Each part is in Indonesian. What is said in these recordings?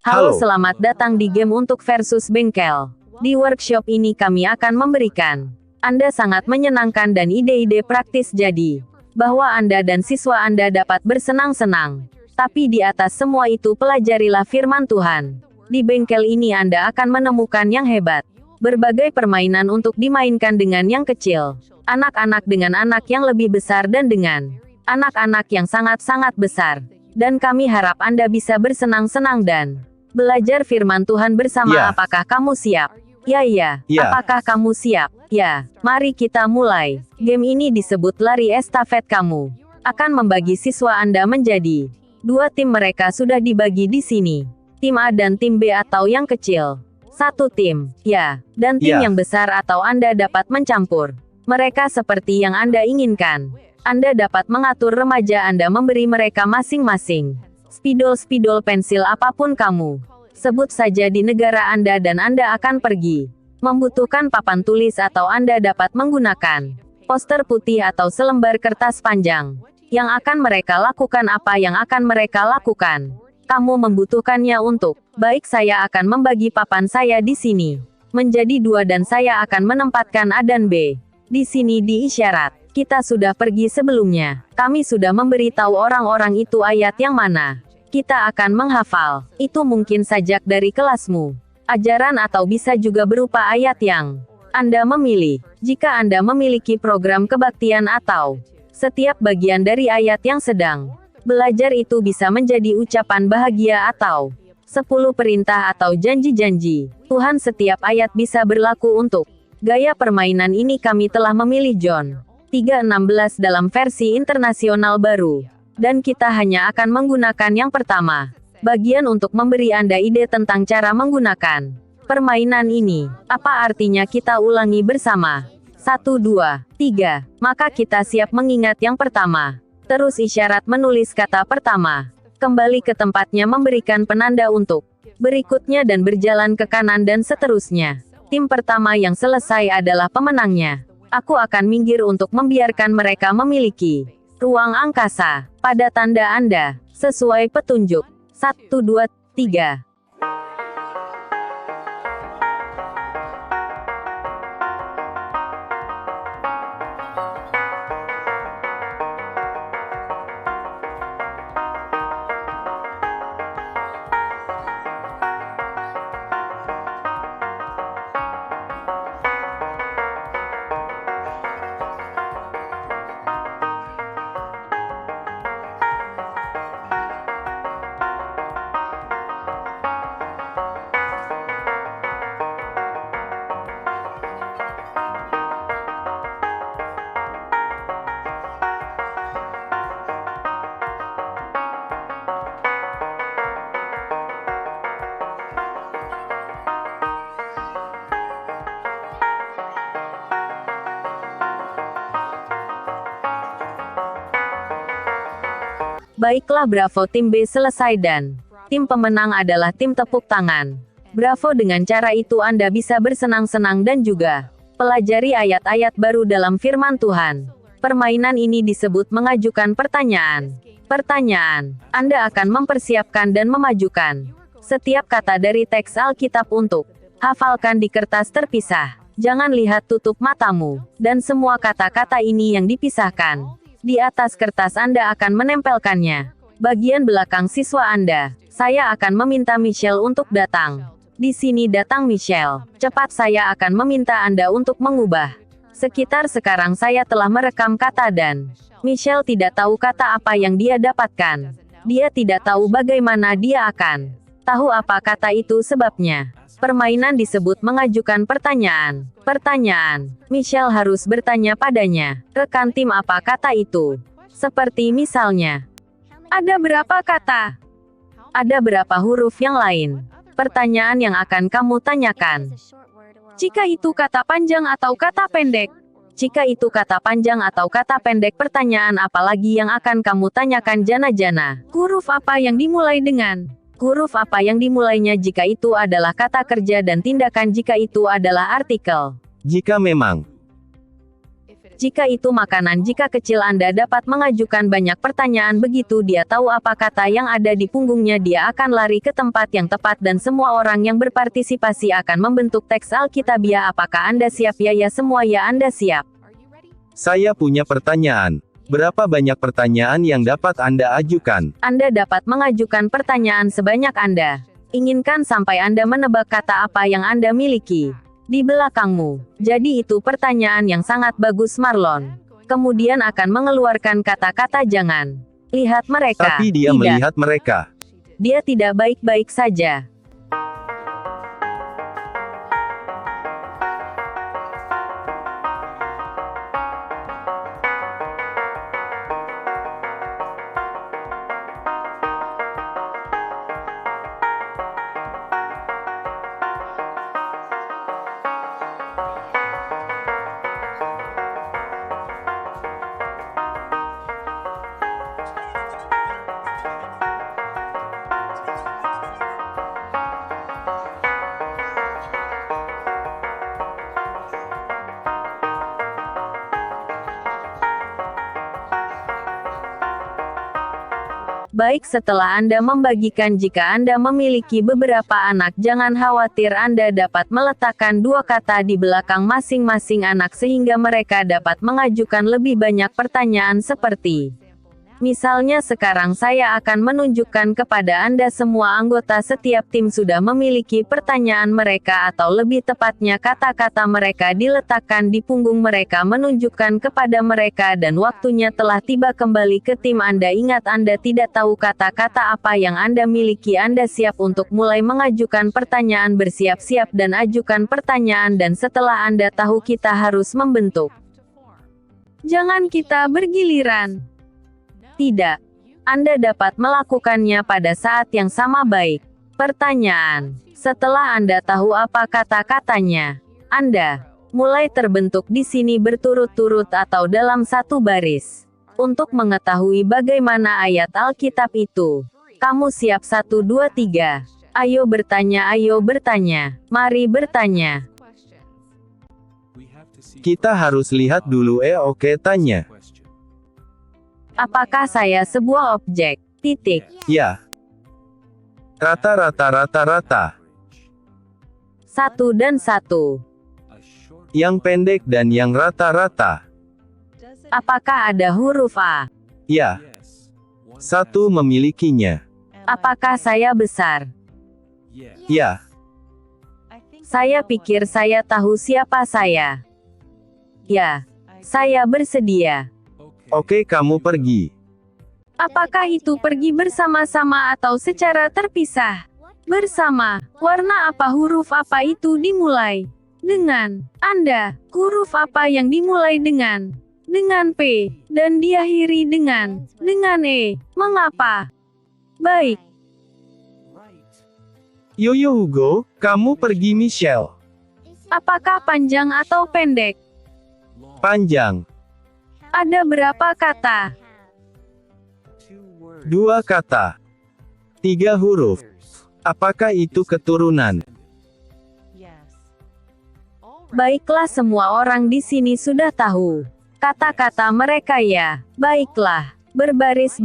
Halo, Halo. selamat datang di game untuk versus bengkel. Di workshop ini kami akan memberikan Anda sangat menyenangkan dan ide-ide praktis jadi bahwa Anda dan siswa Anda dapat bersenang-senang. Tapi di atas semua itu pelajarilah firman Tuhan. Di bengkel ini Anda akan menemukan yang hebat. Berbagai permainan untuk dimainkan dengan yang kecil. Anak-anak dengan anak yang lebih besar dan dengan anak-anak yang sangat-sangat besar. Dan kami harap Anda bisa bersenang-senang dan belajar firman Tuhan bersama. Ya. Apakah kamu siap? Ya. Ya. Apakah kamu siap? Ya. Mari kita mulai. Game ini disebut lari estafet. Kamu akan membagi siswa Anda menjadi dua tim. Mereka sudah dibagi di sini. Tim A dan tim B atau yang kecil. Satu tim, ya, dan tim Ya. yang besar atau Anda dapat mencampur mereka seperti yang Anda inginkan. Anda dapat mengatur remaja Anda memberi mereka masing-masing spidol pensil apapun kamu sebut saja di negara Anda dan Anda akan pergi. Membutuhkan papan tulis atau Anda dapat menggunakan poster putih atau selembar kertas panjang. Yang akan mereka lakukan apa yang akan mereka lakukan. Kamu membutuhkannya untuk, baik saya akan membagi papan saya di sini menjadi dua dan saya akan menempatkan A dan B. Di sini di isyarat. Kita sudah pergi sebelumnya. Kami sudah memberitahu orang-orang itu ayat yang mana kita akan menghafal. Itu mungkin sajak dari kelasmu. Ajaran atau bisa juga berupa ayat yang Anda memilih. Jika Anda memiliki program kebaktian atau setiap bagian dari ayat yang sedang belajar itu bisa menjadi ucapan bahagia atau 10 perintah atau janji-janji Tuhan. Setiap ayat bisa berlaku untuk gaya permainan ini. Kami telah memilih John 3:16 dalam versi internasional baru. Dan kita hanya akan menggunakan yang pertama bagian untuk memberi Anda ide tentang cara menggunakan permainan ini. Apa artinya kita ulangi bersama? 1, 2, 3. Maka kita siap mengingat yang pertama. Terus isyarat menulis kata pertama. Kembali ke tempatnya memberikan penanda untuk berikutnya dan berjalan ke kanan dan seterusnya. Tim pertama yang selesai adalah pemenangnya. Aku akan minggir untuk membiarkan mereka memiliki ruang angkasa pada tanda Anda, sesuai petunjuk. 1, 2, 3. Baiklah, bravo, tim B selesai dan tim pemenang adalah tim tepuk tangan. Bravo, dengan cara itu Anda bisa bersenang-senang dan juga pelajari ayat-ayat baru dalam firman Tuhan. Permainan ini disebut mengajukan pertanyaan. Pertanyaan, Anda akan mempersiapkan dan memajukan setiap kata dari teks Alkitab untuk hafalkan di kertas terpisah. Jangan lihat tutup matamu, dan semua kata-kata ini yang dipisahkan. Di atas kertas Anda akan menempelkannya. Bagian belakang siswa Anda. Saya akan meminta Michelle untuk datang. Di sini datang Michelle. Cepat, saya akan meminta Anda untuk mengubah. Sekitar sekarang saya telah merekam kata dan Michelle tidak tahu kata apa yang dia dapatkan. Dia tidak tahu bagaimana dia akan tahu apa kata itu. Sebabnya permainan disebut mengajukan pertanyaan. Pertanyaan, Michelle harus bertanya padanya, rekan tim, apa kata itu? Seperti misalnya, ada berapa kata? Ada berapa huruf yang lain? Pertanyaan yang akan kamu tanyakan. Jika itu kata panjang atau kata pendek? Jika itu kata panjang atau kata pendek, pertanyaan apa lagi yang akan kamu tanyakan? Jana-jana, huruf apa yang dimulai dengan? Huruf apa yang dimulainya jika itu adalah kata kerja dan tindakan jika itu adalah artikel. Jika memang Jika itu makanan, jika kecil Anda dapat mengajukan banyak pertanyaan begitu dia tahu apa kata yang ada di punggungnya dia akan lari ke tempat yang tepat dan semua orang yang berpartisipasi akan membentuk teks Alkitabiah. Apakah Anda siap? Ya semua ya Anda siap. Saya punya pertanyaan. Berapa banyak pertanyaan yang dapat Anda ajukan? Anda dapat mengajukan pertanyaan sebanyak Anda inginkan sampai Anda menebak kata apa yang Anda miliki di belakangmu. Jadi itu pertanyaan yang sangat bagus Marlon. Kemudian akan mengeluarkan kata-kata jangan. Lihat mereka. Tapi dia Tidak. melihat mereka. Dia tidak baik-baik saja. Baik, setelah Anda membagikan, jika Anda memiliki beberapa anak, jangan khawatir, Anda dapat meletakkan dua kata di belakang masing-masing anak sehingga mereka dapat mengajukan lebih banyak pertanyaan seperti misalnya sekarang saya akan menunjukkan kepada Anda semua anggota setiap tim sudah memiliki pertanyaan mereka atau lebih tepatnya kata-kata mereka diletakkan di punggung mereka menunjukkan kepada mereka dan waktunya telah tiba kembali ke tim Anda. Ingat Anda tidak tahu kata-kata apa yang Anda miliki. Anda siap untuk mulai mengajukan pertanyaan, bersiap-siap dan ajukan pertanyaan dan setelah Anda tahu kita harus membentuk. Jangan kita bergiliran. Tidak. Anda dapat melakukannya pada saat yang sama. Baik. Pertanyaan. Setelah Anda tahu apa kata-katanya, Anda mulai terbentuk di sini berturut-turut atau dalam satu baris. Untuk mengetahui bagaimana ayat Alkitab itu, kamu siap? 1, 2, 3. Ayo bertanya, mari bertanya. Kita harus lihat dulu. Oke, tanya. Apakah saya sebuah objek? Titik. Ya. Rata-rata. 1 dan 1. Yang pendek dan yang rata-rata. Apakah ada huruf A? Ya. 1 memilikinya. Apakah saya besar? Ya. Saya pikir saya tahu siapa saya. Ya. Saya bersedia. Oke, kamu pergi. Apakah itu pergi bersama-sama atau secara terpisah? Bersama. Warna apa? Huruf apa itu dimulai dengan Anda? Huruf apa yang dimulai dengan P dan diakhiri dengan E? Mengapa? Baik. Yoyo Hugo, kamu pergi. Michelle. Apakah panjang atau pendek? Panjang. Ada berapa kata? 2 kata. 3 huruf. Apakah itu keturunan? Baiklah, semua orang di sini sudah tahu kata-kata mereka ya. Baiklah. Berbaris.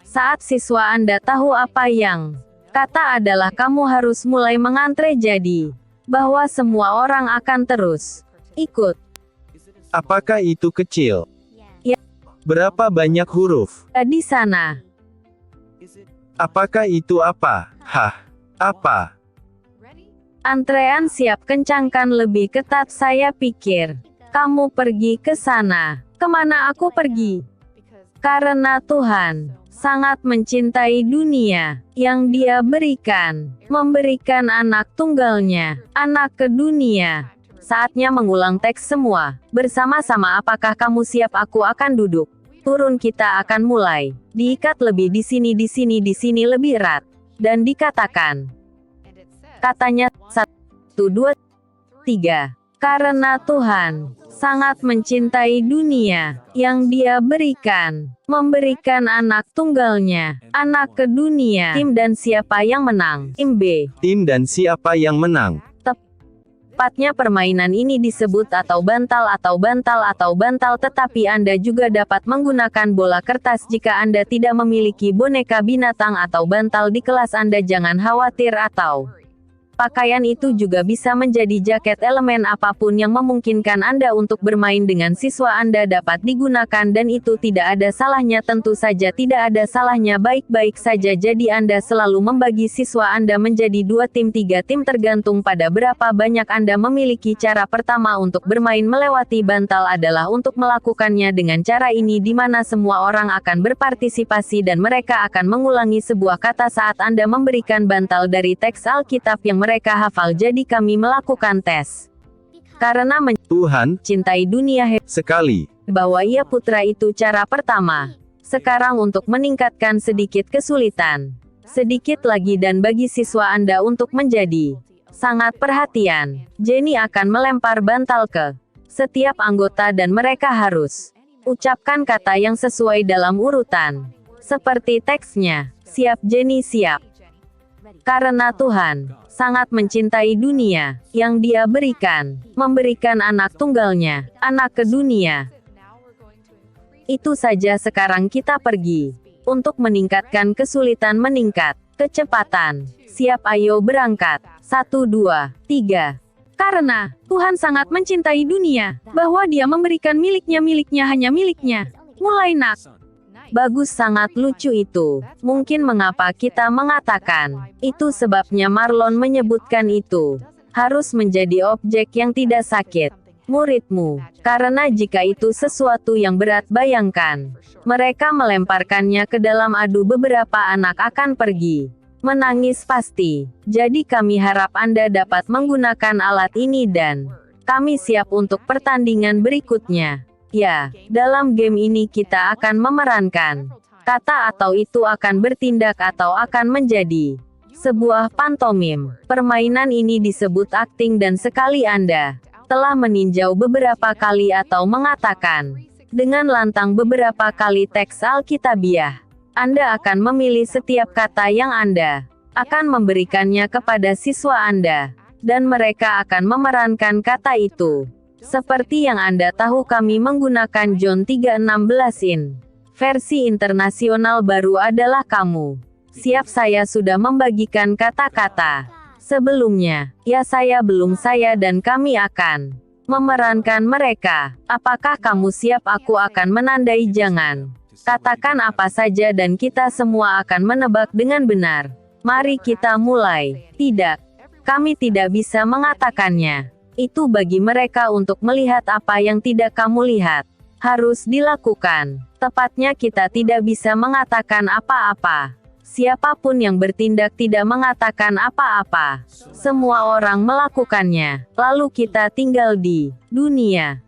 Saat siswa Anda tahu apa yang kata adalah kamu harus mulai mengantre jadi bahwa semua orang akan terus ikut. Apakah itu kecil? Ya. Berapa banyak huruf? Di sana. Apakah itu apa? Apa? Antrean siap, kencangkan lebih ketat. Saya pikir kamu pergi ke sana. Kemana aku pergi? Karena Tuhan sangat mencintai dunia yang Dia memberikan anak tunggalnya, anak ke dunia. Saatnya mengulang teks semua bersama-sama. Apakah kamu siap? Aku akan duduk. Turun, kita akan mulai. Diikat lebih di sini lebih erat. Dan dikatakan. Katanya 1, 2, 3. Karena Tuhan sangat mencintai dunia yang Dia memberikan anak tunggalnya, anak ke dunia. Tim dan siapa yang menang? Tim B. Tim dan siapa yang menang? Tepatnya permainan ini disebut atau bantal, tetapi Anda juga dapat menggunakan bola kertas jika Anda tidak memiliki boneka binatang atau bantal di kelas Anda. Jangan khawatir, atau pakaian itu juga bisa menjadi jaket. Elemen apapun yang memungkinkan Anda untuk bermain dengan siswa Anda dapat digunakan, dan itu tidak ada salahnya. Tentu saja tidak ada salahnya, baik-baik saja. Jadi Anda selalu membagi siswa Anda menjadi 2 tim, 3 tim, tergantung pada berapa banyak Anda memiliki. Cara pertama untuk bermain melewati bantal adalah untuk melakukannya dengan cara ini, di mana semua orang akan berpartisipasi dan mereka akan mengulangi sebuah kata saat Anda memberikan bantal dari teks Alkitab yang mereka hafal. Jadi kami melakukan tes. Karena Tuhan mencintai dunia sekali. bahwa Ia putra itu cara pertama. Sekarang untuk meningkatkan sedikit kesulitan. Sedikit lagi, dan bagi siswa Anda untuk menjadi sangat perhatian. Jenny akan melempar bantal ke setiap anggota dan mereka harus ucapkan kata yang sesuai dalam urutan. Seperti teksnya. Siap Jenny, siap. Karena Tuhan sangat mencintai dunia, yang Dia memberikan anak tunggalnya, anak ke dunia. Itu saja. Sekarang kita pergi. Untuk meningkatkan kesulitan, meningkat kecepatan. Siap, ayo berangkat. 1, 2, 3. Karena Tuhan sangat mencintai dunia, bahwa Dia memberikan miliknya hanya miliknya. Mulai, nak. Bagus, sangat lucu itu. Mungkin mengapa kita mengatakan itu, sebabnya Marlon menyebutkan itu harus menjadi objek yang tidak sakit. Muridmu. Karena jika itu sesuatu yang berat, bayangkan. Mereka melemparkannya ke dalam adu. Beberapa anak akan pergi menangis pasti. Jadi kami harap Anda dapat menggunakan alat ini, dan kami siap untuk pertandingan berikutnya. Ya, dalam game ini kita akan memerankan kata, atau itu akan bertindak atau akan menjadi sebuah pantomim. Permainan ini disebut akting, dan sekali Anda telah meninjau beberapa kali atau mengatakan dengan lantang beberapa kali teks Alkitabiah, Anda akan memilih setiap kata yang Anda akan memberikannya kepada siswa Anda, dan mereka akan memerankan kata itu. Seperti yang Anda tahu, kami menggunakan John 3:16 in. Versi internasional baru adalah kamu. Siap, saya sudah membagikan kata-kata sebelumnya. Ya, saya belum, dan kami akan memerankan mereka. Apakah kamu siap? Aku akan menandai. Jangan katakan apa saja dan kita semua akan menebak dengan benar. Mari kita mulai. Tidak. Kami tidak bisa mengatakannya. Itu bagi mereka untuk melihat apa yang tidak kamu lihat. Harus dilakukan. Tepatnya kita tidak bisa mengatakan apa-apa. Siapapun yang bertindak tidak mengatakan apa-apa. Semua orang melakukannya. Lalu kita tinggal di dunia.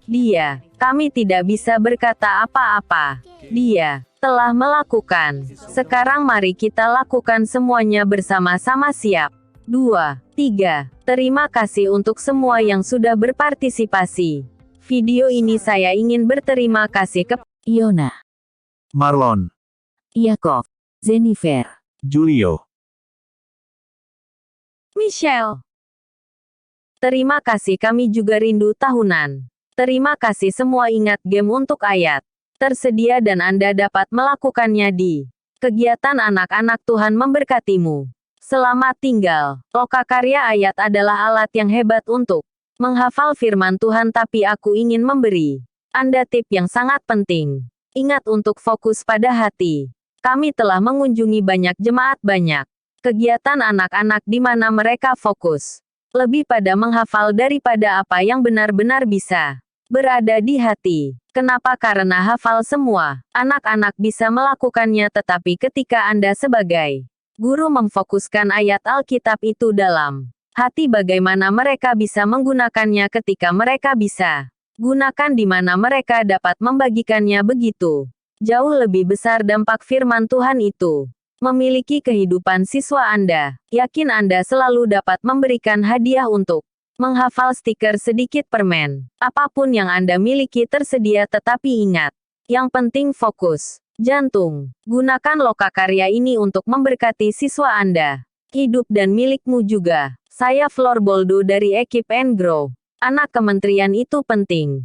Dia. Kami tidak bisa berkata apa-apa. Dia telah melakukan. Sekarang mari kita lakukan semuanya bersama-sama. Siap. 2, 3. Terima kasih untuk semua yang sudah berpartisipasi. Video ini saya ingin berterima kasih ke Yona, Marlon, Yakov, Jennifer, Julio, Michelle. Terima kasih, kami juga rindu tahunan. Terima kasih semua. Ingat, game untuk ayat tersedia dan Anda dapat melakukannya di kegiatan anak-anak. Tuhan memberkatimu. Selamat tinggal. Lokakarya ayat adalah alat yang hebat untuk menghafal firman Tuhan, tapi aku ingin memberi Anda tip yang sangat penting. Ingat untuk fokus pada hati. Kami telah mengunjungi banyak jemaat, banyak kegiatan anak-anak di mana mereka fokus lebih pada menghafal daripada apa yang benar-benar bisa berada di hati. Kenapa? Karena hafal semua anak-anak bisa melakukannya, tetapi ketika Anda sebagai guru memfokuskan ayat Alkitab itu dalam hati, bagaimana mereka bisa menggunakannya ketika mereka bisa gunakan di mana mereka dapat membagikannya. Begitu jauh lebih besar dampak firman Tuhan itu memiliki kehidupan siswa Anda. Yakin Anda selalu dapat memberikan hadiah untuk menghafal stiker sedikit permen. Apapun yang Anda miliki tersedia, tetapi ingat, yang penting fokus. Jantung. Gunakan lokakarya ini untuk memberkati siswa Anda. Hidup dan milikmu juga. Saya Flor Boldu dari ekip Grow. Anak kementerian itu penting.